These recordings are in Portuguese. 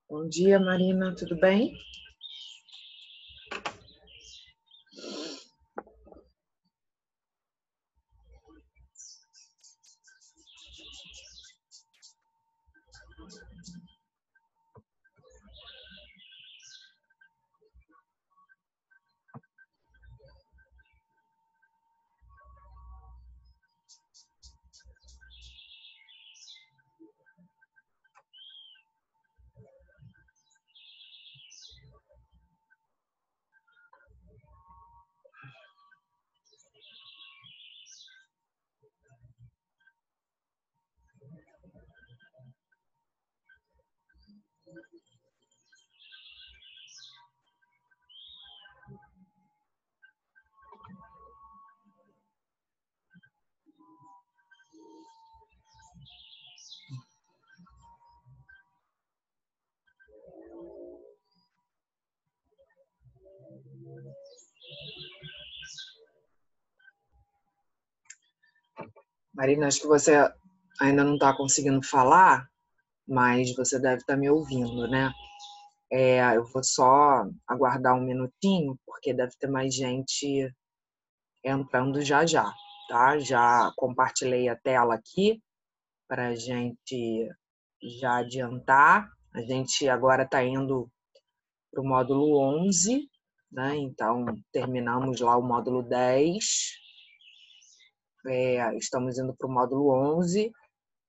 Bom dia, Marina, tudo bem? Marina, acho que você ainda não está conseguindo falar, mas você deve estar me ouvindo, né? Eu vou só aguardar um minutinho, porque deve ter mais gente entrando já já, tá? Já compartilhei a tela aqui para a gente já adiantar. A gente agora está indo para o módulo 11, né? Então, terminamos lá o módulo 10, estamos indo para o módulo 11.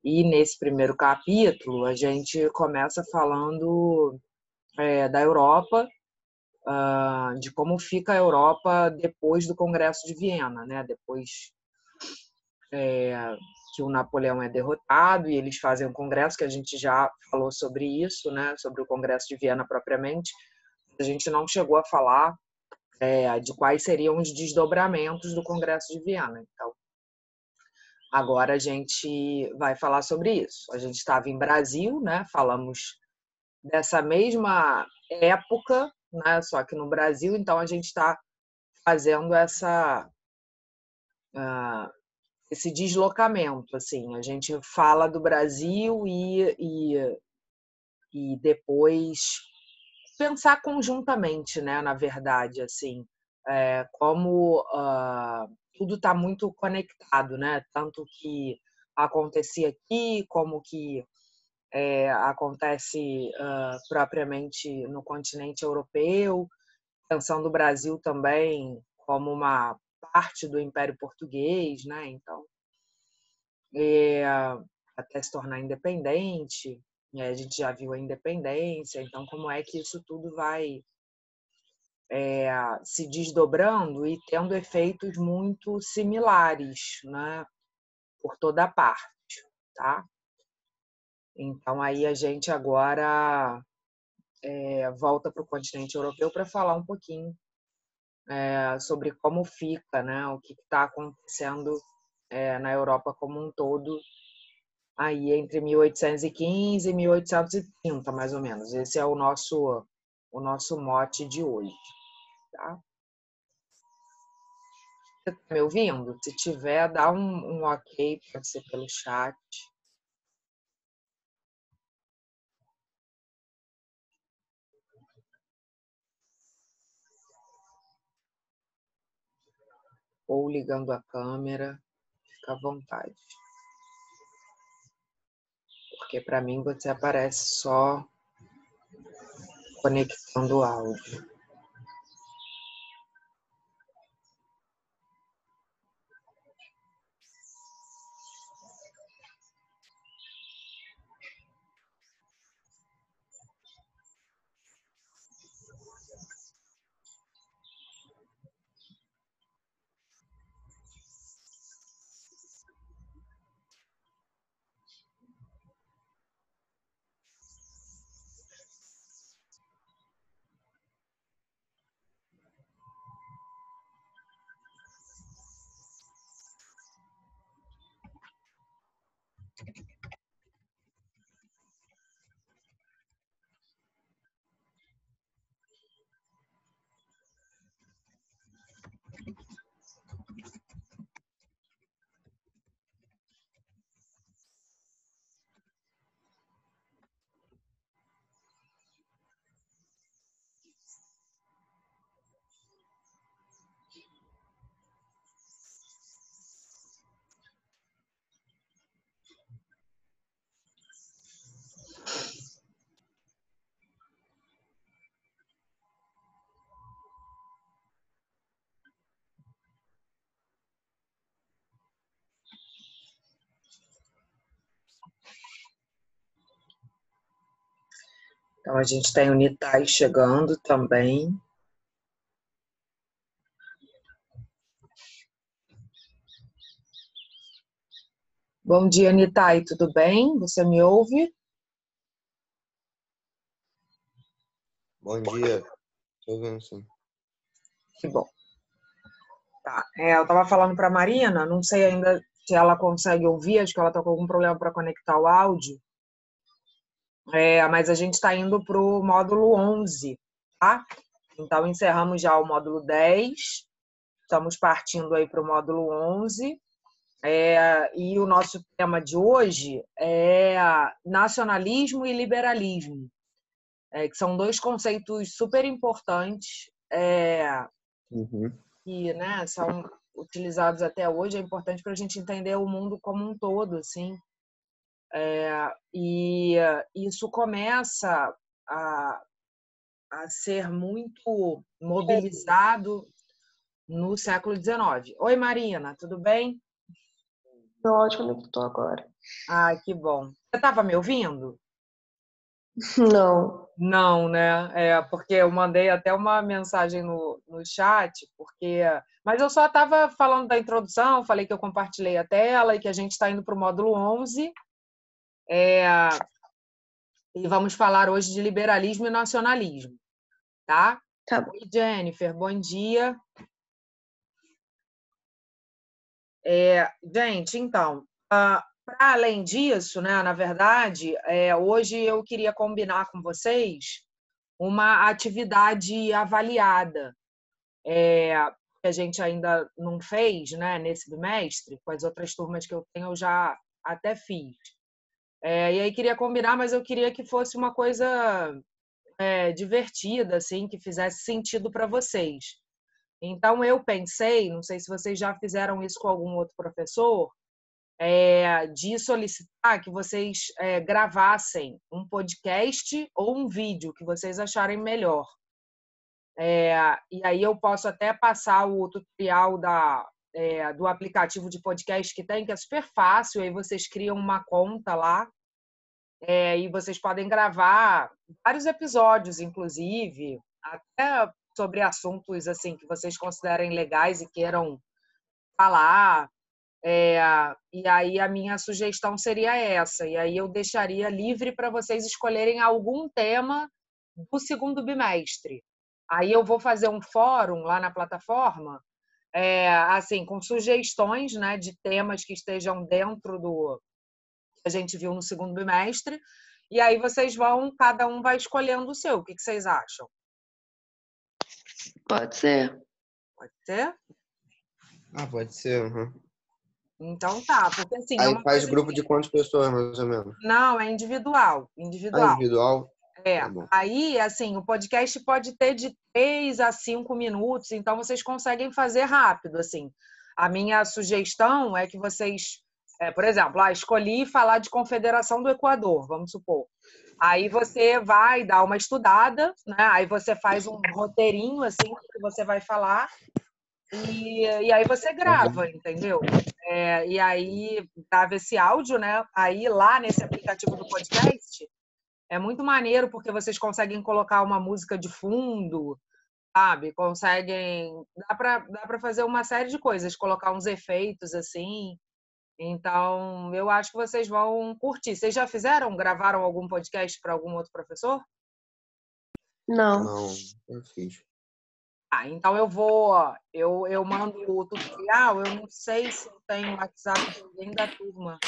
E nesse primeiro capítulo, a gente começa falando da Europa, de como fica a Europa depois do Congresso de Viena, né? Depois que o Napoleão é derrotado e eles fazem um congresso, que a gente já falou sobre isso, né? Sobre o Congresso de Viena propriamente. A gente não chegou a falar de quais seriam os desdobramentos do Congresso de Viena. Então, agora a gente vai falar sobre isso. A gente estava em Brasil, né? Falamos dessa mesma época, né? Só que no Brasil, então a gente está fazendo esse deslocamento, assim, a gente fala do Brasil e depois pensar conjuntamente, né? Na verdade, assim, como tudo está muito conectado, né? Tanto que acontecia aqui, como que acontece propriamente no continente europeu, pensando o Brasil também como uma parte do Império Português, né? Então, até se tornar independente, a gente já viu a independência, então como é que isso tudo vai se desdobrando e tendo efeitos muito similares, né? Por toda parte, tá? Então aí a gente agora volta para o continente europeu para falar um pouquinho sobre como fica, né, o que está acontecendo na Europa como um todo, aí entre 1815 e 1830, mais ou menos. Esse é o nosso mote de hoje. Tá? Você está me ouvindo? Se tiver, dá um ok, pode ser pelo chat. Ou ligando a câmera, fica à vontade. Porque para mim você aparece só conectando o áudio. Então, a gente tem o Nitai chegando também. Bom dia, Nitai, tudo bem? Você me ouve? Bom dia, tô ouvindo sim. Que bom. Tá. Eu estava falando para a Marina, não sei ainda se ela consegue ouvir, acho que ela está com algum problema para conectar o áudio. Mas a gente está indo para o módulo 11, tá? Então, encerramos já o módulo 10, estamos partindo aí para o módulo 11. E o nosso tema de hoje é nacionalismo e liberalismo, que são dois conceitos super importantes, que, né, são utilizados até hoje. É importante para a gente entender o mundo como um todo, assim. E isso começa a ser muito mobilizado no século XIX. Oi, Marina, tudo bem? Tô ótimo que tô agora. Ah, que bom. Você estava me ouvindo? Não. Não, né? Porque eu mandei até uma mensagem no chat, mas eu só estava falando da introdução, falei que eu compartilhei a tela e que a gente está indo para o módulo 11. E vamos falar hoje de liberalismo e nacionalismo, tá? Tá bom. Oi, Jennifer, bom dia. Gente, então, para além disso, né, na verdade, hoje eu queria combinar com vocês uma atividade avaliada, que a gente ainda não fez, né, nesse bimestre. Com as outras turmas que eu tenho, eu já até fiz. E aí queria combinar, mas eu queria que fosse uma coisa divertida, assim, que fizesse sentido para vocês. Então, eu pensei, não sei se vocês já fizeram isso com algum outro professor, de solicitar que vocês gravassem um podcast ou um vídeo que vocês acharem melhor. E aí eu posso até passar o tutorial do aplicativo de podcast que tem, que é super fácil, aí vocês criam uma conta lá, e vocês podem gravar vários episódios, inclusive, até sobre assuntos assim que vocês considerem legais e queiram falar. E aí a minha sugestão seria essa, e aí eu deixaria livre para vocês escolherem algum tema do segundo bimestre. Aí eu vou fazer um fórum lá na plataforma, assim, com sugestões, né, de temas que estejam dentro do que a gente viu no segundo bimestre, e aí cada um vai escolhendo o seu. O que vocês acham? Pode ser. Pode ser? Pode ser. Então tá, porque assim, é Aí uma faz coisa grupo que... de quantas pessoas, mais ou menos? Não, é individual. Individual? Tá bom. Aí, assim, o podcast pode ter de 3 a 5 minutos, então vocês conseguem fazer rápido, assim. A minha sugestão é que vocês, por exemplo, escolhi falar de Confederação do Equador, vamos supor. Aí você vai dar uma estudada, né? Aí você faz um roteirinho, assim, que você vai falar, e aí você grava, entendeu? E aí grava esse áudio, né? Aí lá nesse aplicativo do podcast é muito maneiro porque vocês conseguem colocar uma música de fundo, sabe? Dá para fazer uma série de coisas, colocar uns efeitos assim. Então, eu acho que vocês vão curtir. Vocês já gravaram algum podcast para algum outro professor? Não. Não, eu fiz. Então eu mando o tutorial. Eu não sei se eu tenho o WhatsApp de alguém da turma.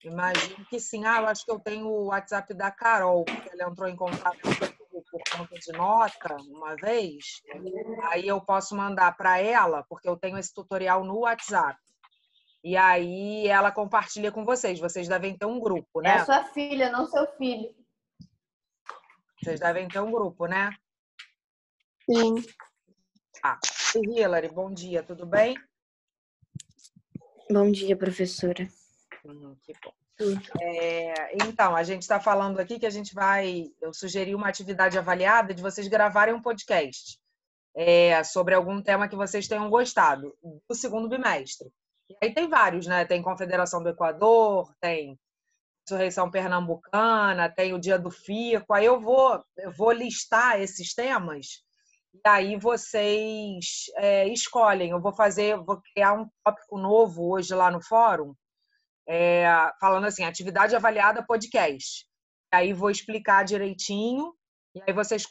Imagino que sim. Eu acho que eu tenho o WhatsApp da Carol, porque ela entrou em contato comigo por conta de nota uma vez. Aí eu posso mandar para ela, porque eu tenho esse tutorial no WhatsApp. E aí ela compartilha com vocês. Vocês devem ter um grupo, É né? a sua filha, não seu filho. Vocês devem ter um grupo, né? Sim. E Hilary, bom dia, tudo bem? Bom dia, professora. Que bom. Então, a gente está falando aqui que eu sugeri uma atividade avaliada de vocês gravarem um podcast sobre algum tema que vocês tenham gostado, do segundo bimestre. E aí tem vários, né? Tem Confederação do Equador, tem Ressurreição Pernambucana, tem o Dia do Fico. Aí eu vou listar esses temas e aí vocês escolhem. Eu vou criar um tópico novo hoje lá no fórum, falando assim, atividade avaliada podcast. Aí vou explicar direitinho, e aí vocês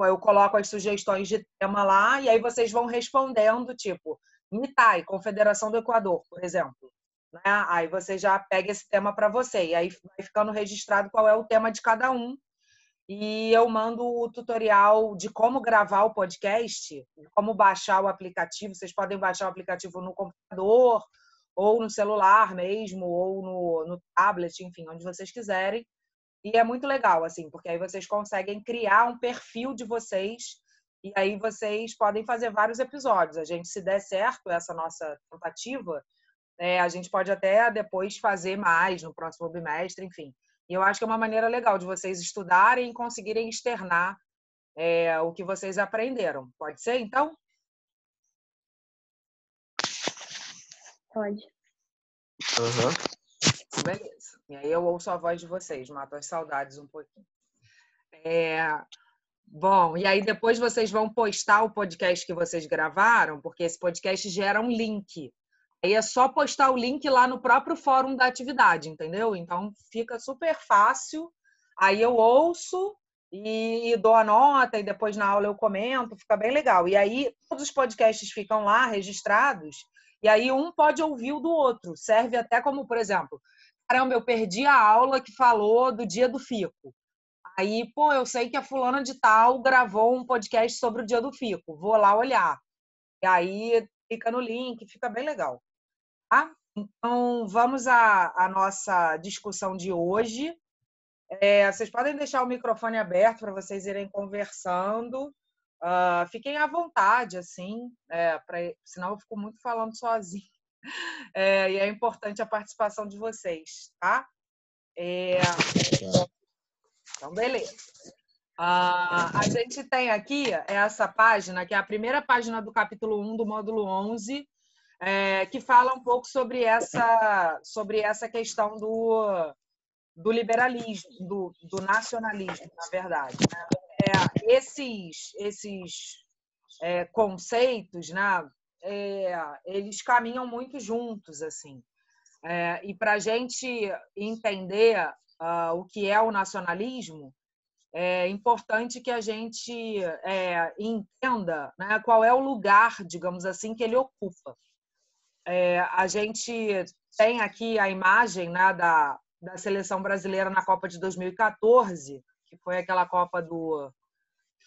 eu coloco as sugestões de tema lá, e aí vocês vão respondendo, tipo, MITAI, Confederação do Equador, por exemplo. Né? Aí você já pega esse tema para você, e aí vai ficando registrado qual é o tema de cada um. E eu mando o tutorial de como gravar o podcast, como baixar o aplicativo. Vocês podem baixar o aplicativo no computador, ou no celular mesmo, ou no tablet, enfim, onde vocês quiserem. E é muito legal, assim, porque aí vocês conseguem criar um perfil de vocês e aí vocês podem fazer vários episódios. A gente, se der certo essa nossa tentativa, a gente pode até depois fazer mais no próximo bimestre, enfim. E eu acho que é uma maneira legal de vocês estudarem e conseguirem externar o que vocês aprenderam. Pode ser, então? Pode. Beleza. E aí eu ouço a voz de vocês, mato as saudades um pouquinho. Bom, e aí depois vocês vão postar o podcast que vocês gravaram, porque esse podcast gera um link. Aí é só postar o link lá no próprio fórum da atividade, entendeu? Então fica super fácil. Aí eu ouço e dou a nota, e depois na aula eu comento, fica bem legal. E aí todos os podcasts ficam lá registrados, e aí um pode ouvir o do outro. Serve até como, por exemplo, caramba, eu perdi a aula que falou do Dia do Fico. Aí, eu sei que a fulana de tal gravou um podcast sobre o Dia do Fico. Vou lá olhar. E aí clica no link, fica bem legal. Tá? Então, vamos à nossa discussão de hoje. Vocês podem deixar o microfone aberto para vocês irem conversando. Fiquem à vontade, assim, senão eu fico muito falando sozinha. E é importante a participação de vocês, tá? Então, beleza. A gente tem aqui essa página, que é a primeira página do capítulo 1 do módulo 11, que fala um pouco sobre essa questão do liberalismo, do nacionalismo, na verdade. Né? Esses conceitos, né? Eles caminham muito juntos, assim. E para a gente entender o que é o nacionalismo, é importante que a gente entenda, né, qual é o lugar, digamos assim, que ele ocupa. A gente tem aqui a imagem, né, da seleção brasileira na Copa de 2014, que foi aquela Copa que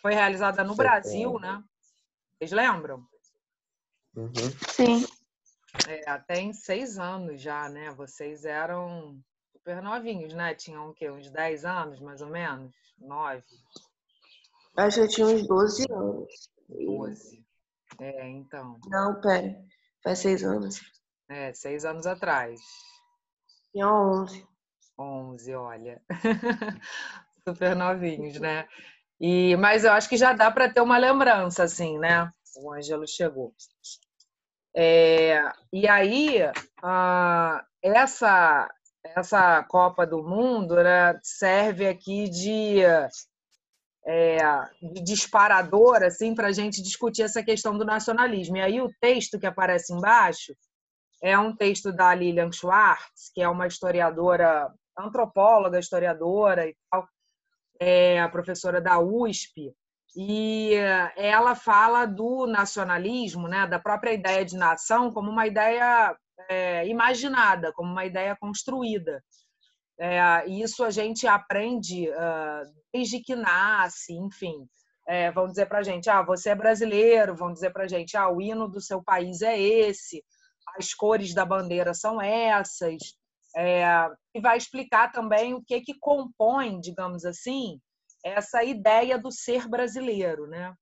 foi realizada no Brasil, né? Vocês lembram? Sim. Tem 6 anos já, né? Vocês eram super novinhos, né? Tinham o quê? Uns 10 anos, mais ou menos? 9? Acho que eu tinha uns 12 anos. 12. Então. Não, pera. Faz 6 anos. 6 anos atrás. Tinha 11. 11, olha. Super novinhos, né? Mas eu acho que já dá para ter uma lembrança, assim, né? O Ângelo chegou. E aí, essa Copa do Mundo, né, serve aqui de disparador, assim, para a gente discutir essa questão do nacionalismo. E aí o texto que aparece embaixo é um texto da Lilian Schwartz, que é uma historiadora, antropóloga, historiadora e tal, a professora da USP, e ela fala do nacionalismo, né, da própria ideia de nação, como uma ideia imaginada, como uma ideia construída. E isso a gente aprende desde que nasce, enfim. Vão dizer para a gente, você é brasileiro, vão dizer para a gente, o hino do seu país é esse, as cores da bandeira são essas, e vai explicar também o que compõe, digamos assim, essa ideia do ser brasileiro, né?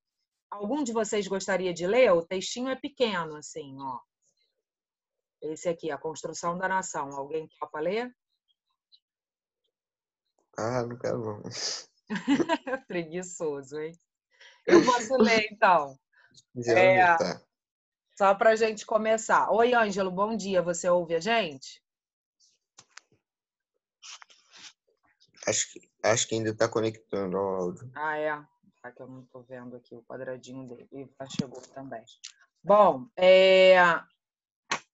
Algum de vocês gostaria de ler? O textinho é pequeno, assim, ó. Esse aqui, A Construção da Nação. Alguém topa ler? Não quero não. Preguiçoso, hein? Eu posso ler, então. Tá. Só para a gente começar. Oi, Ângelo, bom dia. Você ouve a gente? Acho que ainda está conectando ao áudio. Ah, é. Tá que eu não estou vendo aqui o quadradinho dele. E já chegou também. Bom,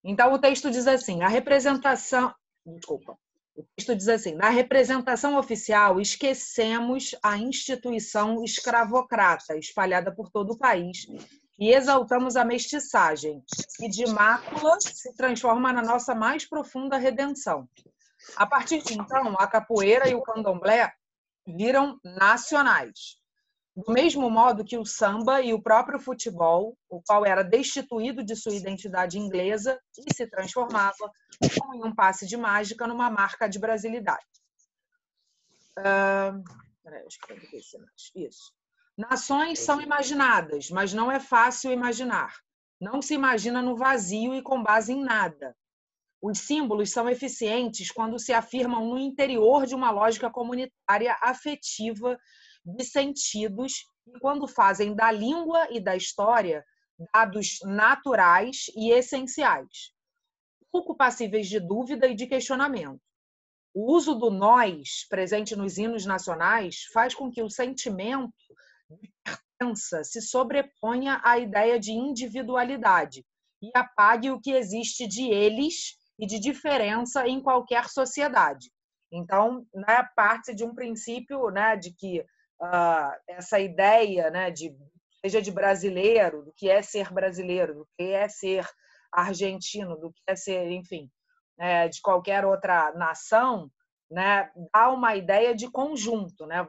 então o texto diz assim, a representação... Desculpa. O texto diz assim, na representação oficial, esquecemos a instituição escravocrata espalhada por todo o país e exaltamos a mestiçagem, que de mácula se transforma na nossa mais profunda redenção. A partir de então, a capoeira e o candomblé viram nacionais. Do mesmo modo que o samba e o próprio futebol, o qual era destituído de sua identidade inglesa e se transformava, como em um passe de mágica, numa marca de brasilidade. Isso. Nações são imaginadas, mas não é fácil imaginar. Não se imagina no vazio e com base em nada. Os símbolos são eficientes quando se afirmam no interior de uma lógica comunitária afetiva de sentidos e quando fazem da língua e da história dados naturais e essenciais, pouco passíveis de dúvida e de questionamento. O uso do nós, presente nos hinos nacionais, faz com que o sentimento de pertença se sobreponha à ideia de individualidade e apague o que existe de eles e de diferença em qualquer sociedade. Então, né, parte de um princípio, né, de que essa ideia, né, seja de brasileiro, do que é ser brasileiro, do que é ser argentino, do que é ser, enfim, de qualquer outra nação, né, dá uma ideia de conjunto, né?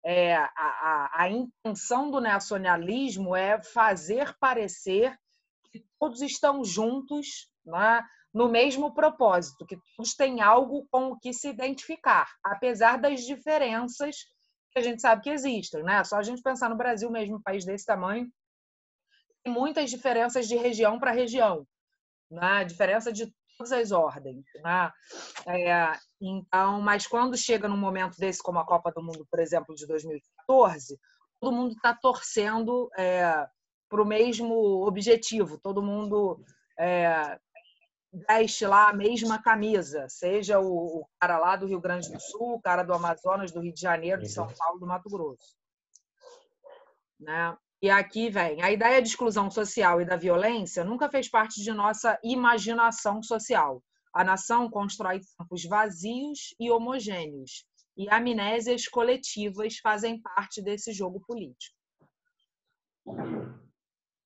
A intenção do nacionalismo é fazer parecer que todos estão juntos, né, no mesmo propósito, que todos têm algo com o que se identificar, apesar das diferenças que a gente sabe que existem, né? Só a gente pensar no Brasil mesmo, um país desse tamanho, tem muitas diferenças de região para região, né? Diferença de todas as ordens, né? Então, mas quando chega num momento desse, como a Copa do Mundo, por exemplo, de 2014, todo mundo está torcendo para o mesmo objetivo, todo mundo veste lá a mesma camisa, seja o cara lá do Rio Grande do Sul, o cara do Amazonas, do Rio de Janeiro, de São Paulo, do Mato Grosso. Né? E aqui vem, a ideia de exclusão social e da violência nunca fez parte de nossa imaginação social. A nação constrói campos vazios e homogêneos, e amnésias coletivas fazem parte desse jogo político.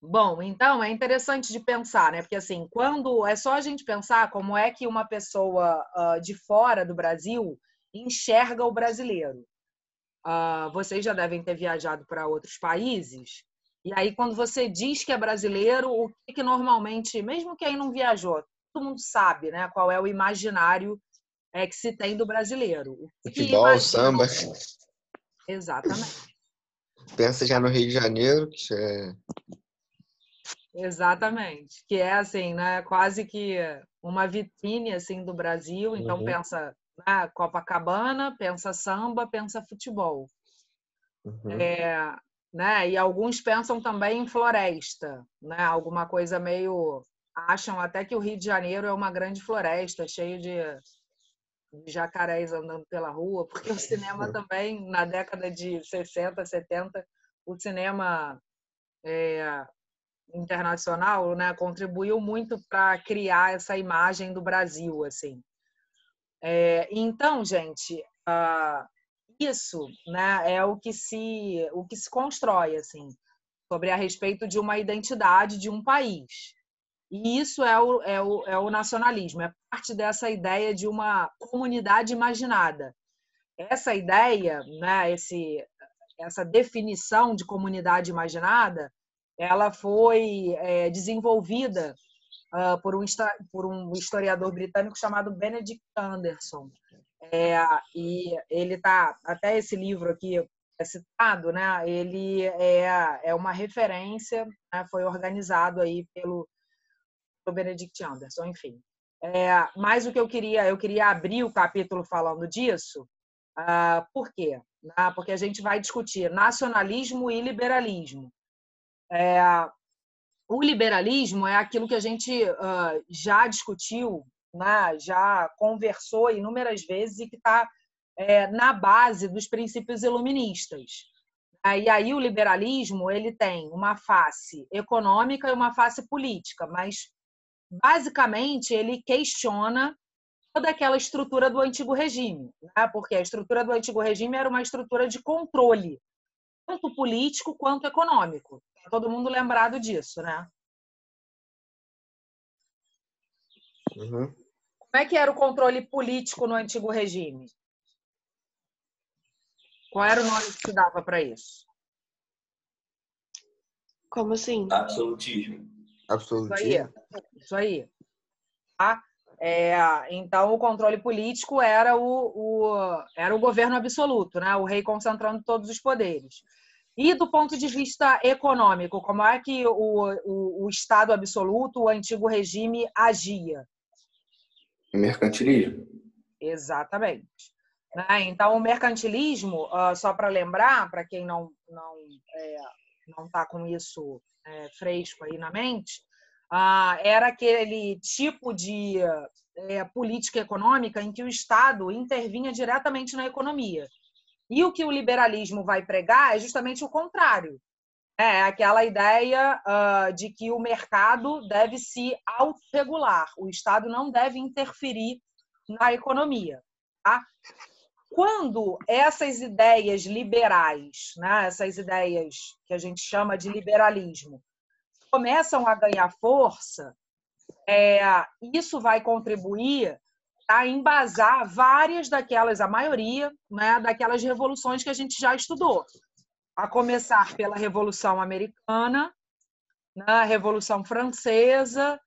Bom, então é interessante de pensar, né? Porque assim, quando é só a gente pensar como é que uma pessoa de fora do Brasil enxerga o brasileiro. Vocês já devem ter viajado para outros países, e aí quando você diz que é brasileiro, o que normalmente, mesmo quem não viajou, todo mundo sabe, né? Qual é o imaginário que se tem do brasileiro. Futebol, samba. Exatamente. Pensa já no Rio de Janeiro, que é... Exatamente, que é assim, né, quase que uma vitrine assim do Brasil. Então pensa, né, Copacabana, pensa samba, pensa futebol. Né, e alguns pensam também em floresta, né, alguma coisa meio, acham até que o Rio de Janeiro é uma grande floresta, cheio de jacarés andando pela rua, porque o cinema também, na década de 60, 70, o cinema internacional, né, contribuiu muito para criar essa imagem do Brasil, assim. Então, gente, isso, né, é o que se constrói, assim, sobre a respeito de uma identidade de um país. E isso é o nacionalismo, é parte dessa ideia de uma comunidade imaginada. Essa ideia, né, essa definição de comunidade imaginada, ela foi desenvolvida por um historiador britânico chamado Benedict Anderson. E ele até esse livro aqui é citado, né? Ele é uma referência, né? Foi organizado aí pelo Benedict Anderson, enfim. Mas o que eu queria abrir o capítulo falando disso. Por quê? Porque a gente vai discutir nacionalismo e liberalismo. O liberalismo é aquilo que a gente já discutiu, né? Já conversou inúmeras vezes e que está na base dos princípios iluministas. E aí o liberalismo ele tem uma face econômica e uma face política, mas basicamente ele questiona toda aquela estrutura do antigo regime, né? Porque a estrutura do antigo regime era uma estrutura de controle, tanto político quanto econômico. Tá todo mundo lembrado disso, né? Uhum. Como é que era o controle político no antigo regime? Qual era o nome que se dava para isso? Como assim? Absolutismo. Isso aí. Absolutismo. Isso aí. Tá? Então, o controle político era era o governo absoluto, né? O rei concentrando todos os poderes. E do ponto de vista econômico, como é que o Estado absoluto, o antigo regime, agia? Mercantilismo. Exatamente. Né? Então, o mercantilismo, só para lembrar, para quem não está com isso fresco aí na mente, era aquele tipo de política econômica em que o Estado intervinha diretamente na economia. E o que o liberalismo vai pregar é justamente o contrário. É aquela ideia de que o mercado deve se autorregular, o Estado não deve interferir na economia. Tá? Quando essas ideias liberais, né, essas ideias que a gente chama de liberalismo, começam a ganhar força, isso vai contribuir a embasar várias daquelas, a maioria, né, daquelas revoluções que a gente já estudou. A começar pela Revolução Americana, né, a Revolução Francesa,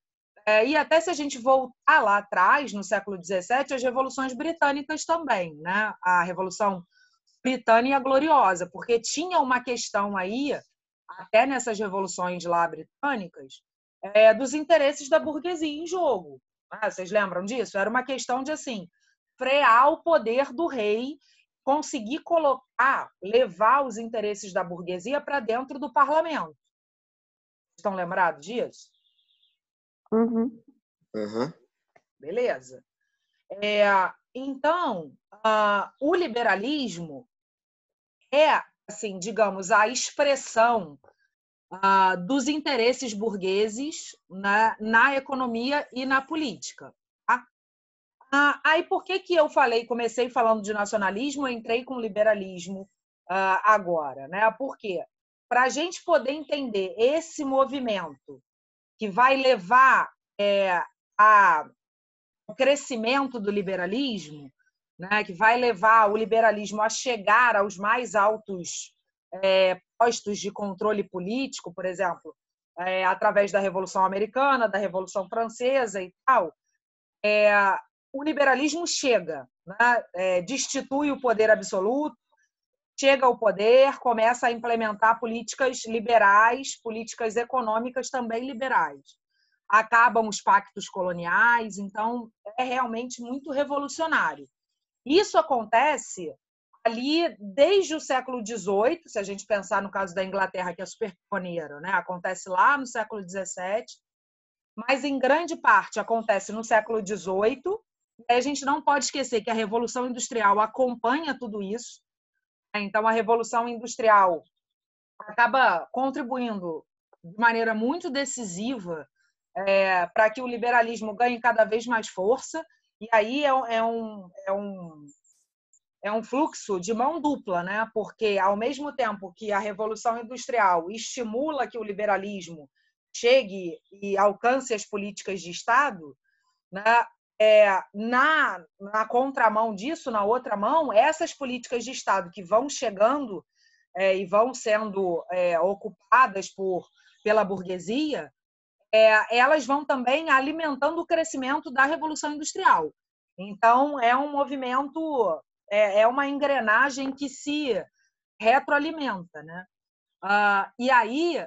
e até se a gente voltar lá atrás, no século XVII, as revoluções britânicas também, né? A Revolução Britânica Gloriosa, porque tinha uma questão aí, até nessas revoluções lá britânicas, dos interesses da burguesia em jogo. Vocês lembram disso? Era uma questão de, assim, frear o poder do rei, conseguir levar os interesses da burguesia para dentro do parlamento. Estão lembrados disso? Uhum. Uhum. Beleza. Então, o liberalismo é, assim, digamos, a expressão dos interesses burgueses na economia e na política. Tá? Aí, por que eu comecei falando de nacionalismo e entrei com liberalismo agora? Né? Por quê? Para a gente poder entender esse movimento que vai levar ao crescimento do liberalismo, né, que vai levar o liberalismo a chegar aos mais altos postos de controle político, por exemplo, através da Revolução Americana, da Revolução Francesa e tal, o liberalismo chega, né, destitui o poder absoluto, chega ao poder, começa a implementar políticas liberais, políticas econômicas também liberais. Acabam os pactos coloniais, então é realmente muito revolucionário. Isso acontece ali desde o século XVIII, se a gente pensar no caso da Inglaterra, que é super pioneiro, né? Acontece lá no século XVII, mas em grande parte acontece no século XVIII. E a gente não pode esquecer que a Revolução Industrial acompanha tudo isso. Então, a Revolução Industrial acaba contribuindo de maneira muito decisiva para que o liberalismo ganhe cada vez mais força. E aí é um fluxo de mão dupla, né? Porque, ao mesmo tempo que a Revolução Industrial estimula que o liberalismo chegue e alcance as políticas de Estado, né? Na contramão disso, na outra mão, essas políticas de Estado que vão chegando e vão sendo ocupadas pela burguesia, elas vão também alimentando o crescimento da Revolução Industrial. Então, é um movimento, é uma engrenagem que se retroalimenta, né? E aí,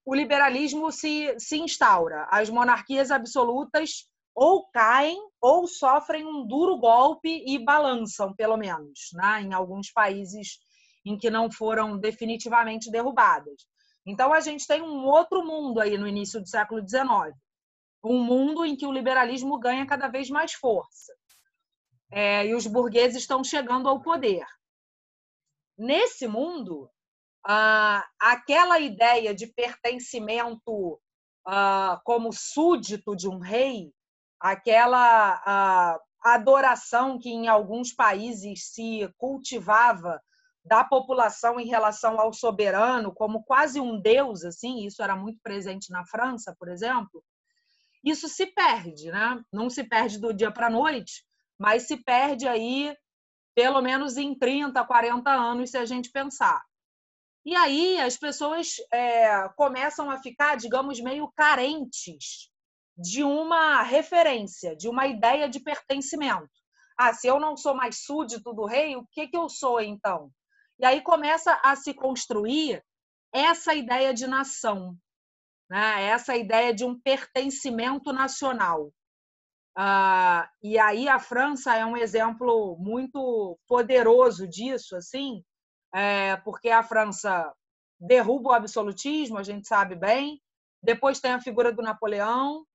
o liberalismo se instaura. As monarquias absolutas ou caem ou sofrem um duro golpe e balançam, pelo menos, né? Em alguns países em que não foram definitivamente derrubadas. Então, a gente tem um outro mundo aí no início do século XIX, um mundo em que o liberalismo ganha cada vez mais força. e os burgueses estão chegando ao poder. Nesse mundo, aquela ideia de pertencimento como súdito de um rei, aquela adoração que em alguns países se cultivava da população em relação ao soberano como quase um deus, assim, isso era muito presente na França, por exemplo, isso se perde, né? Não se perde do dia para a noite, mas se perde aí pelo menos em 30, 40 anos, se a gente pensar. E aí as pessoas começam a ficar, digamos, meio carentes de uma referência, de uma ideia de pertencimento. Se eu não sou mais súdito do rei, o que eu sou, então? E aí começa a se construir essa ideia de nação, né? Essa ideia de um pertencimento nacional. E aí a França é um exemplo muito poderoso disso, assim, porque a França derruba o absolutismo, a gente sabe bem, depois tem a figura do Napoleão,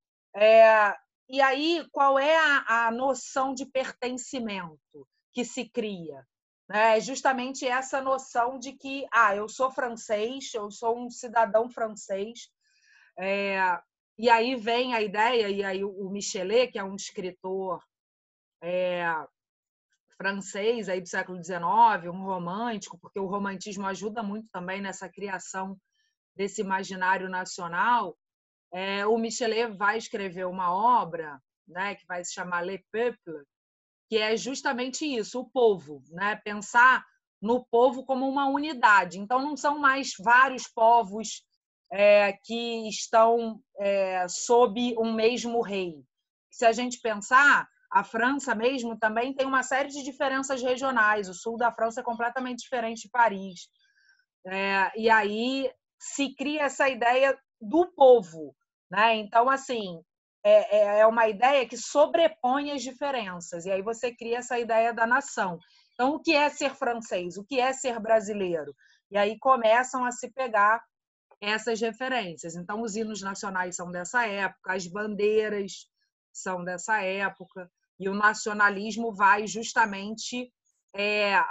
e aí qual é a noção de pertencimento que se cria? É justamente essa noção de que eu sou francês, eu sou um cidadão francês, e aí vem a ideia, e aí o Michelet, que é um escritor francês aí do século XIX, um romântico, porque o romantismo ajuda muito também nessa criação desse imaginário nacional, o Michelet vai escrever uma obra, né, que vai se chamar Le Peuple, que é justamente isso, o povo, né? Pensar no povo como uma unidade. Então, não são mais vários povos que estão sob um mesmo rei. Se a gente pensar, a França mesmo também tem uma série de diferenças regionais. O sul da França é completamente diferente de Paris. E aí se cria essa ideia do povo, né? Então, assim, é uma ideia que sobrepõe as diferenças. E aí você cria essa ideia da nação. Então, o que é ser francês? O que é ser brasileiro? E aí começam a se pegar essas referências. Então, os hinos nacionais são dessa época, as bandeiras são dessa época, e o nacionalismo vai justamente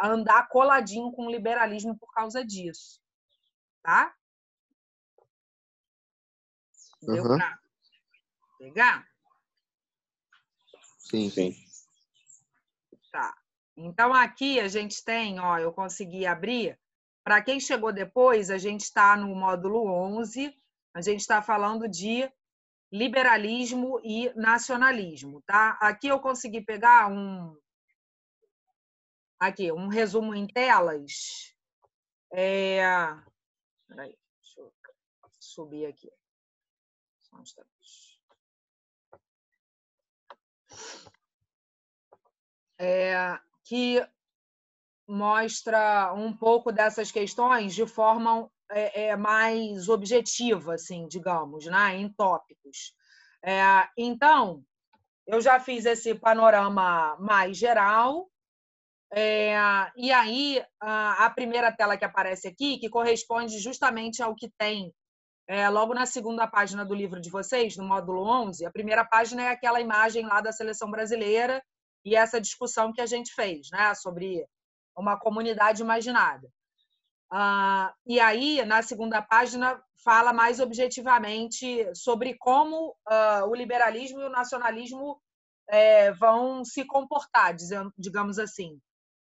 andar coladinho com o liberalismo por causa disso. Tá? Deu Aham. para pegar? Sim, sim. Tá. Então, aqui a gente tem, eu consegui abrir. Para quem chegou depois, a gente está no módulo 11, a gente está falando de liberalismo e nacionalismo, tá? Aqui eu consegui pegar um resumo em telas. Peraí, deixa eu subir aqui. Só um instante. Que mostra um pouco dessas questões de forma mais objetiva, assim, digamos, né? Em tópicos. Então, eu já fiz esse panorama mais geral, e aí a primeira tela que aparece aqui, que corresponde justamente ao que tem logo na segunda página do livro de vocês, no módulo 11, a primeira página é aquela imagem lá da seleção brasileira e essa discussão que a gente fez, né, sobre uma comunidade imaginada. E aí, na segunda página, fala mais objetivamente sobre como o liberalismo e o nacionalismo vão se comportar, digamos assim,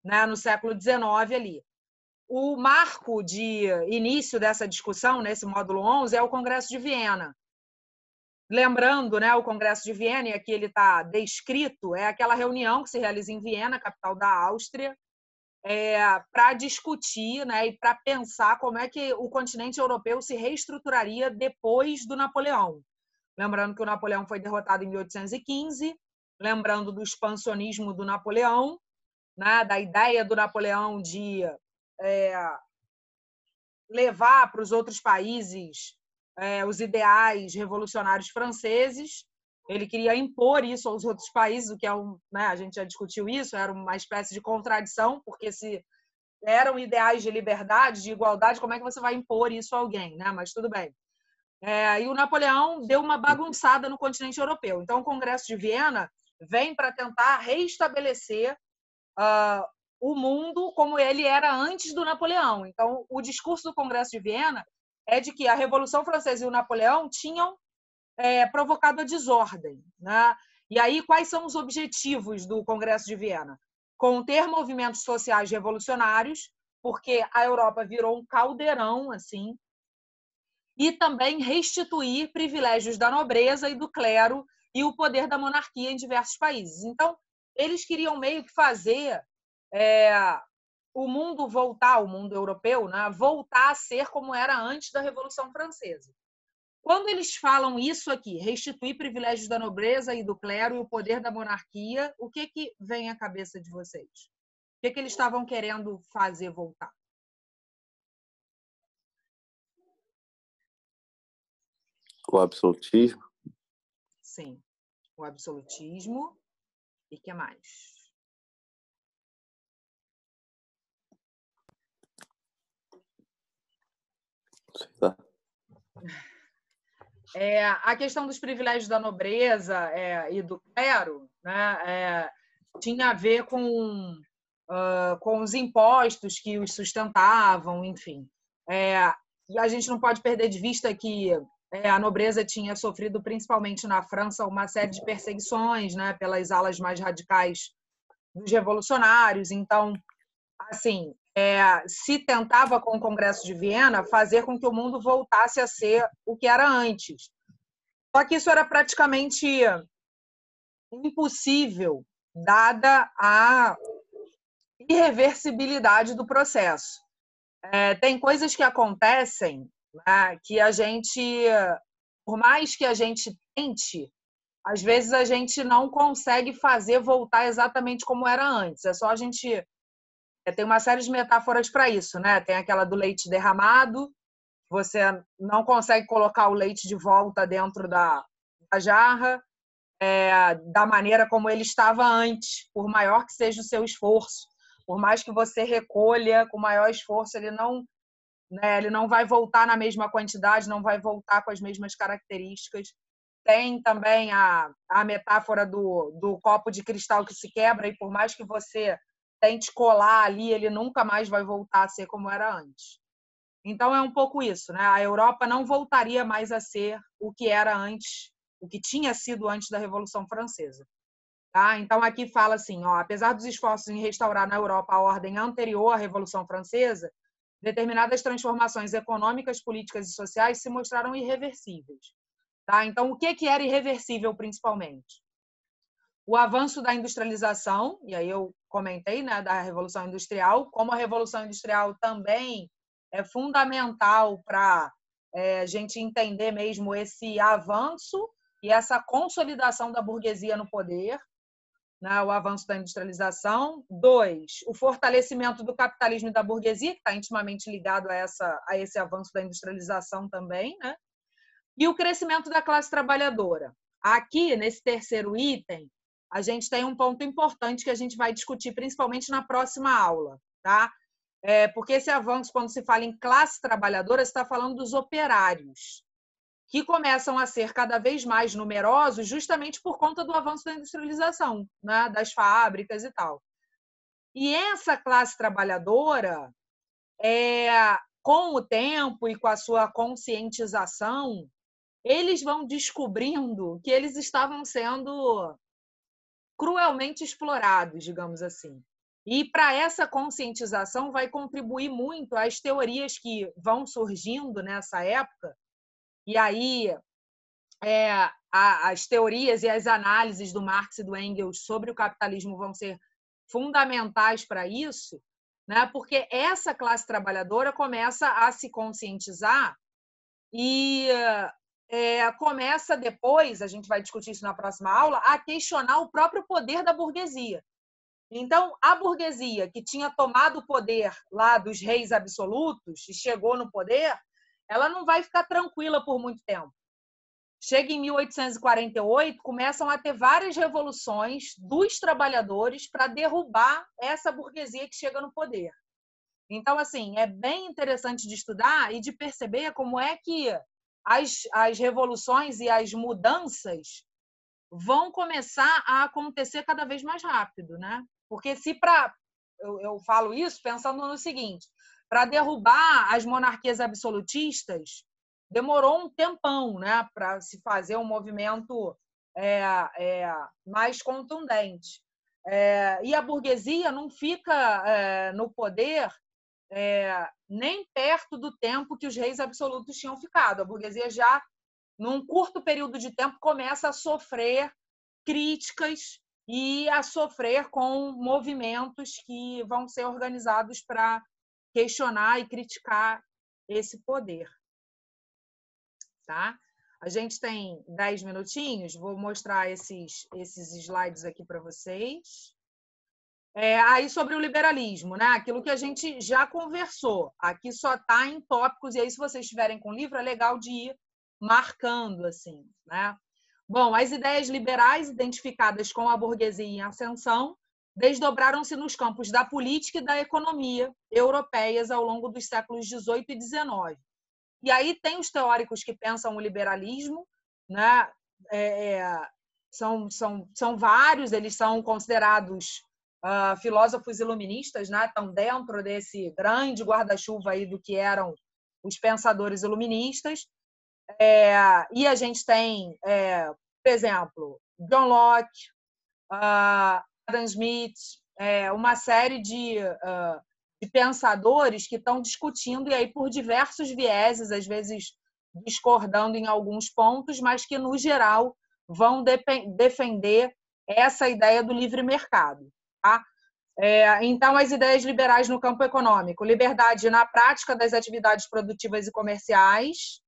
né, no século XIX ali. O marco de início dessa discussão, nesse módulo 11, é o Congresso de Viena. Lembrando, né, o Congresso de Viena, e aqui ele está descrito, é aquela reunião que se realiza em Viena, capital da Áustria, para discutir, né, e para pensar como é que o continente europeu se reestruturaria depois do Napoleão. Lembrando que o Napoleão foi derrotado em 1815, lembrando do expansionismo do Napoleão, né, da ideia do Napoleão de levar para os outros países os ideais revolucionários franceses. Ele queria impor isso aos outros países, o que né, a gente já discutiu isso, era uma espécie de contradição, porque se eram ideais de liberdade, de igualdade, como é que você vai impor isso a alguém, né? Mas tudo bem. E o Napoleão deu uma bagunçada no continente europeu. Então, o Congresso de Viena vem para tentar reestabelecer o mundo como ele era antes do Napoleão. Então, o discurso do Congresso de Viena é de que a Revolução Francesa e o Napoleão tinham provocado a desordem, né? E aí, quais são os objetivos do Congresso de Viena? Conter movimentos sociais revolucionários, porque a Europa virou um caldeirão, assim, e também restituir privilégios da nobreza e do clero e o poder da monarquia em diversos países. Então, eles queriam meio que fazer o mundo voltar, o mundo europeu, né, voltar a ser como era antes da Revolução Francesa. Quando eles falam isso aqui, restituir privilégios da nobreza e do clero e o poder da monarquia, o que vem à cabeça de vocês? O que eles estavam querendo fazer voltar? O absolutismo. Sim, o absolutismo. E o que mais? Sei lá. A questão dos privilégios da nobreza e do clero, né, tinha a ver com os impostos que os sustentavam, enfim. E a gente não pode perder de vista que a nobreza tinha sofrido, principalmente na França, uma série de perseguições, né, pelas alas mais radicais dos revolucionários. Então, assim, se tentava com o Congresso de Viena fazer com que o mundo voltasse a ser o que era antes. Só que isso era praticamente impossível, dada a irreversibilidade do processo. Tem coisas que acontecem, né, que a gente, por mais que a gente tente, às vezes a gente não consegue fazer voltar exatamente como era antes. É só a gente... Tem uma série de metáforas para isso, né? Tem aquela do leite derramado, você não consegue colocar o leite de volta dentro da jarra, da maneira como ele estava antes, por maior que seja o seu esforço. Por mais que você recolha com maior esforço, ele não vai voltar na mesma quantidade, não vai voltar com as mesmas características. Tem também a metáfora do copo de cristal que se quebra, e por mais que você tente colar ali, ele nunca mais vai voltar a ser como era antes. Então, é um pouco isso, né? A Europa não voltaria mais a ser o que era antes, o que tinha sido antes da Revolução Francesa. Tá? Então, aqui fala assim, apesar dos esforços em restaurar na Europa a ordem anterior à Revolução Francesa, determinadas transformações econômicas, políticas e sociais se mostraram irreversíveis. Tá? Então, o que era irreversível, principalmente? O avanço da industrialização, e aí eu comentei, né, da Revolução Industrial, como a Revolução Industrial também é fundamental para a gente entender mesmo esse avanço e essa consolidação da burguesia no poder, né, o avanço da industrialização. 2, o fortalecimento do capitalismo e da burguesia, que está intimamente ligado a esse avanço da industrialização também, né? E o crescimento da classe trabalhadora. Aqui, nesse terceiro item, a gente tem um ponto importante que a gente vai discutir principalmente na próxima aula, tá? Porque esse avanço, quando se fala em classe trabalhadora, está falando dos operários, que começam a ser cada vez mais numerosos justamente por conta do avanço da industrialização, né? Das fábricas e tal. E essa classe trabalhadora, com o tempo e com a sua conscientização, eles vão descobrindo que eles estavam sendo cruelmente explorados, digamos assim. E para essa conscientização vai contribuir muito as teorias que vão surgindo nessa época, e aí as teorias e as análises do Marx e do Engels sobre o capitalismo vão ser fundamentais para isso, né? Porque essa classe trabalhadora começa a se conscientizar e começa depois, a gente vai discutir isso na próxima aula, a questionar o próprio poder da burguesia. Então, a burguesia que tinha tomado o poder lá dos reis absolutos e chegou no poder, ela não vai ficar tranquila por muito tempo. Chega em 1848, começam a ter várias revoluções dos trabalhadores para derrubar essa burguesia que chega no poder. Então, assim, é bem interessante de estudar e de perceber como é que as revoluções e as mudanças vão começar a acontecer cada vez mais rápido, né? Porque eu falo isso pensando no seguinte, para derrubar as monarquias absolutistas, demorou um tempão, né, para se fazer um movimento mais contundente. E a burguesia não fica no poder nem perto do tempo que os reis absolutos tinham ficado. A burguesia já, num curto período de tempo, começa a sofrer críticas e a sofrer com movimentos que vão ser organizados para questionar e criticar esse poder. Tá? A gente tem 10 minutinhos, vou mostrar esses slides aqui para vocês. Aí sobre o liberalismo, né? Aquilo que a gente já conversou. Aqui só está em tópicos, e aí, se vocês estiverem com o livro, é legal de ir marcando, assim, né? Bom, as ideias liberais identificadas com a burguesia em ascensão desdobraram-se nos campos da política e da economia europeias ao longo dos séculos XVIII e XIX. E aí tem os teóricos que pensam o liberalismo, né? São vários, eles são considerados filósofos iluministas, né? Estão dentro desse grande guarda-chuva aí do que eram os pensadores iluministas. E a gente tem, por exemplo, John Locke, Adam Smith, uma série de pensadores que estão discutindo, e aí por diversos vieses, às vezes discordando em alguns pontos, mas que, no geral, vão defender essa ideia do livre mercado. Tá? Então, as ideias liberais no campo econômico: liberdade na prática das atividades produtivas e comerciais,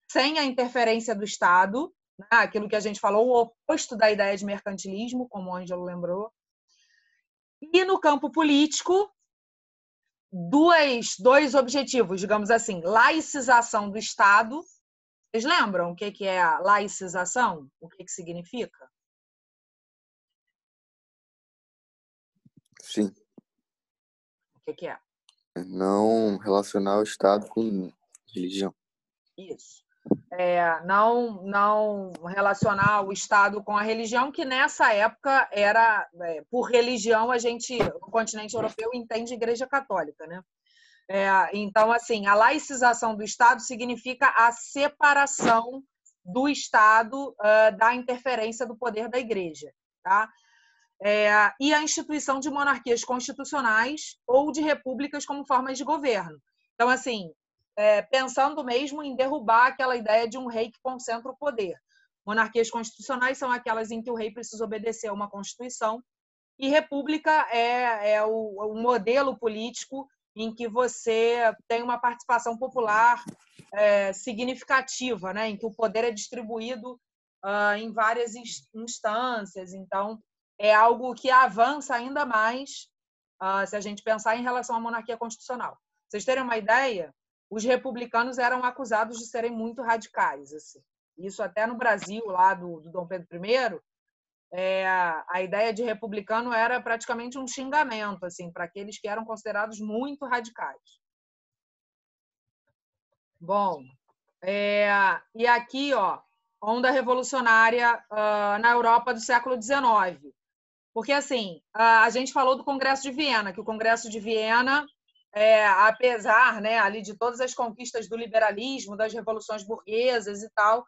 sem a interferência do Estado, né? Aquilo que a gente falou, o oposto da ideia de mercantilismo, como o Ângelo lembrou. E no campo político, dois objetivos, digamos assim: laicização do Estado. Vocês lembram o que é a laicização? O que significa? Sim. O que é? Não relacionar o Estado com religião. Isso. Não relacionar o Estado com a religião, que nessa época era, por religião, o continente europeu entende Igreja Católica, né? Então, assim, a laicização do Estado significa a separação do Estado da interferência do poder da Igreja, tá? E a instituição de monarquias constitucionais ou de repúblicas como formas de governo. Então, assim, pensando mesmo em derrubar aquela ideia de um rei que concentra o poder. Monarquias constitucionais são aquelas em que o rei precisa obedecer a uma constituição, e república é o modelo político em que você tem uma participação popular significativa, né? Em que o poder é distribuído em várias instâncias. Então, é algo que avança ainda mais se a gente pensar em relação à monarquia constitucional. Pra vocês terem uma ideia, os republicanos eram acusados de serem muito radicais. Assim. Isso até no Brasil, lá do Dom Pedro I, a ideia de republicano era praticamente um xingamento assim, para aqueles que eram considerados muito radicais. Bom, e aqui, onda revolucionária na Europa do século XIX. Porque, assim, a gente falou do Congresso de Viena, que o Congresso de Viena, apesar, né, ali de todas as conquistas do liberalismo, das revoluções burguesas e tal,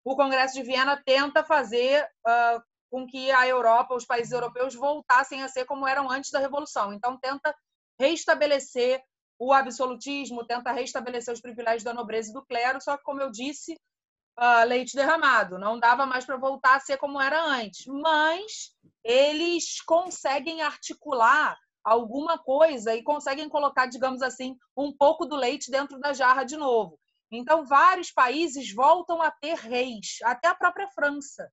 o Congresso de Viena tenta fazer com que a Europa, os países europeus, voltassem a ser como eram antes da Revolução. Então, tenta restabelecer o absolutismo, tenta restabelecer os privilégios da nobreza e do clero, só que, como eu disse, leite derramado, não dava mais para voltar a ser como era antes. Mas eles conseguem articular alguma coisa e conseguem colocar, digamos assim, um pouco do leite dentro da jarra de novo. Então, vários países voltam a ter reis, até a própria França,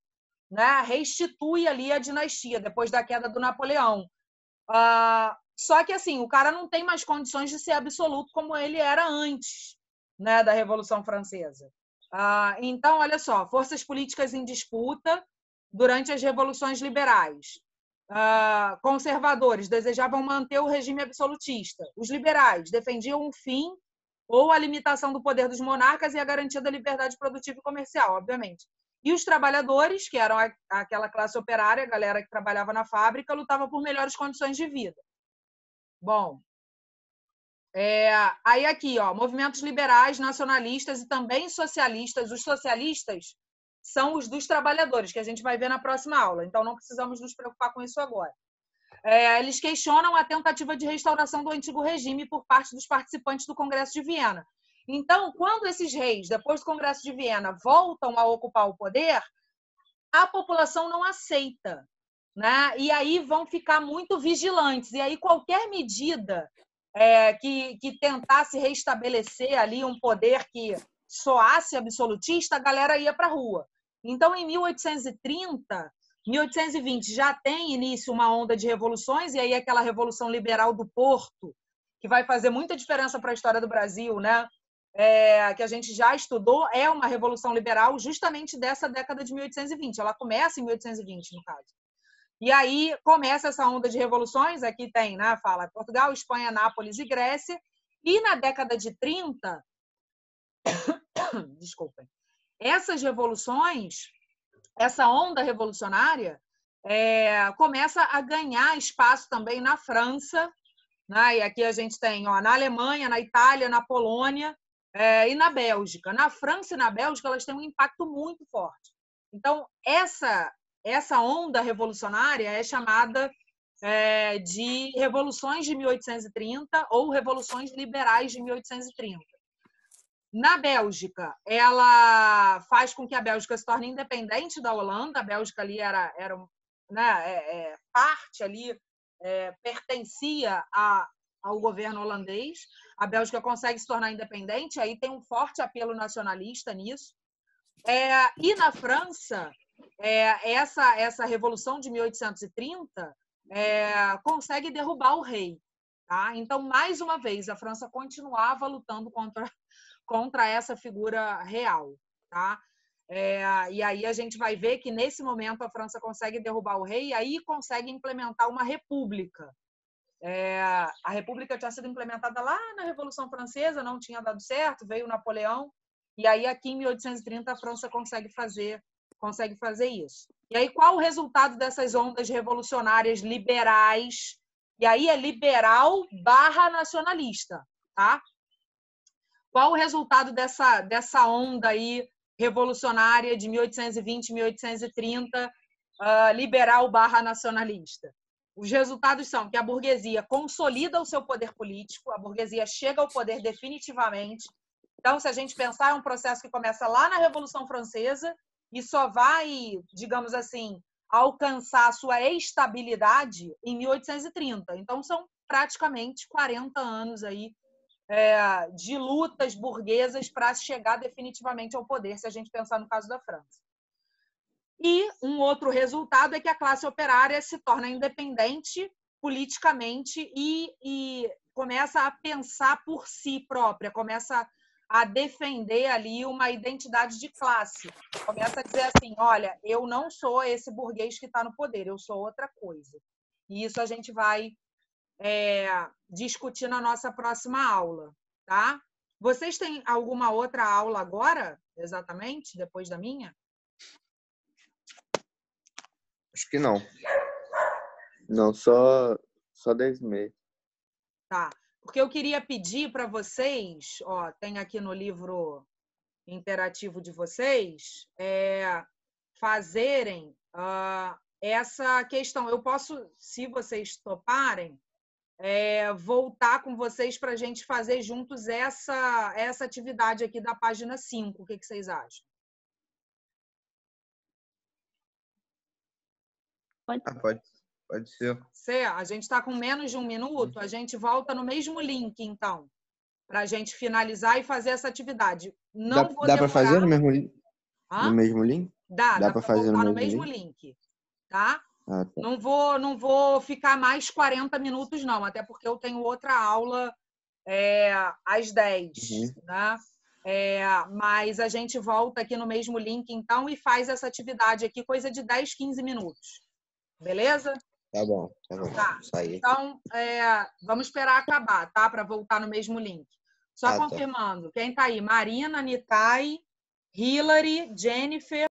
né? Restitui ali a dinastia, depois da queda do Napoleão. Só que, assim, o cara não tem mais condições de ser absoluto como ele era antes, né, da Revolução Francesa. Então, olha só, forças políticas em disputa durante as revoluções liberais. Conservadores desejavam manter o regime absolutista. Os liberais defendiam um fim ou a limitação do poder dos monarcas e a garantia da liberdade produtiva e comercial, obviamente. E os trabalhadores, que eram aquela classe operária, a galera que trabalhava na fábrica, lutava por melhores condições de vida. Bom, aí aqui, ó, movimentos liberais, nacionalistas e também socialistas. Os socialistas são os dos trabalhadores, que a gente vai ver na próxima aula, então não precisamos nos preocupar com isso agora. Eles questionam a tentativa de restauração do antigo regime por parte dos participantes do Congresso de Viena. Então, quando esses reis, depois do Congresso de Viena, voltam a ocupar o poder, a população não aceita, né? E aí vão ficar muito vigilantes. E aí qualquer medida que tentasse restabelecer ali um poder que soasse absolutista, a galera ia para a rua. Então, em 1830, 1820, já tem início uma onda de revoluções, e aí aquela Revolução Liberal do Porto, que vai fazer muita diferença para a história do Brasil, né? Que a gente já estudou, é uma revolução liberal justamente dessa década de 1820. Ela começa em 1820, no caso. E aí começa essa onda de revoluções, aqui tem, né, fala Portugal, Espanha, Nápoles e Grécia, e na década de 30, desculpem, essas revoluções, essa onda revolucionária começa a ganhar espaço também na França, né? E aqui a gente tem, ó, na Alemanha, na Itália, na Polônia, e na Bélgica. Na França e na Bélgica, elas têm um impacto muito forte. Então, essa onda revolucionária é chamada de revoluções de 1830 ou revoluções liberais de 1830. Na Bélgica, ela faz com que a Bélgica se torne independente da Holanda. A Bélgica ali era né, parte ali, pertencia ao governo holandês. A Bélgica consegue se tornar independente, aí tem um forte apelo nacionalista nisso. E na França, essa Revolução de 1830 consegue derrubar o rei. Tá? Então, mais uma vez, a França continuava lutando contra essa figura real. Tá? E aí a gente vai ver que, nesse momento, a França consegue derrubar o rei e aí consegue implementar uma república. A república tinha sido implementada lá na Revolução Francesa, não tinha dado certo, veio Napoleão, e aí aqui em 1830 a França consegue fazer isso. E aí qual o resultado dessas ondas revolucionárias liberais? E aí é liberal / nacionalista, tá? Qual o resultado dessa onda aí revolucionária de 1820, 1830, liberal / nacionalista? Os resultados são que a burguesia consolida o seu poder político, a burguesia chega ao poder definitivamente. Então, se a gente pensar, é um processo que começa lá na Revolução Francesa e só vai, digamos assim, alcançar a sua estabilidade em 1830. Então, são praticamente 40 anos aí de lutas burguesas para chegar definitivamente ao poder, se a gente pensar no caso da França. E um outro resultado é que a classe operária se torna independente politicamente e começa a pensar por si própria, começa a defender ali uma identidade de classe. Começa a dizer assim, olha, eu não sou esse burguês que está no poder, eu sou outra coisa. E isso a gente vai discutir na nossa próxima aula, tá? Vocês têm alguma outra aula agora, exatamente, depois da minha? Acho que não. Não, só 10 meses. Tá. Porque eu queria pedir para vocês, ó, tem aqui no livro interativo de vocês, fazerem essa questão. Eu posso, se vocês toparem, voltar com vocês para a gente fazer juntos essa atividade aqui da página 5. O que vocês acham? Pode ser. A gente está com menos de 1 minuto, a gente volta no mesmo link, então, para a gente finalizar e fazer essa atividade. Dá para fazer no mesmo link? Hã? No mesmo link? Dá para fazer voltar no no mesmo link, tá? Ah, tá. Não vou ficar mais 40 minutos, não, até porque eu tenho outra aula às 10, né? Mas a gente volta aqui no mesmo link, então, e faz essa atividade aqui, coisa de 10, 15 minutos. Beleza? Tá bom. Tá. Então, vamos esperar acabar, tá? Para voltar no mesmo link. Só confirmando. Tá. Quem tá aí? Marina, Nitai, Hilary, Jennifer,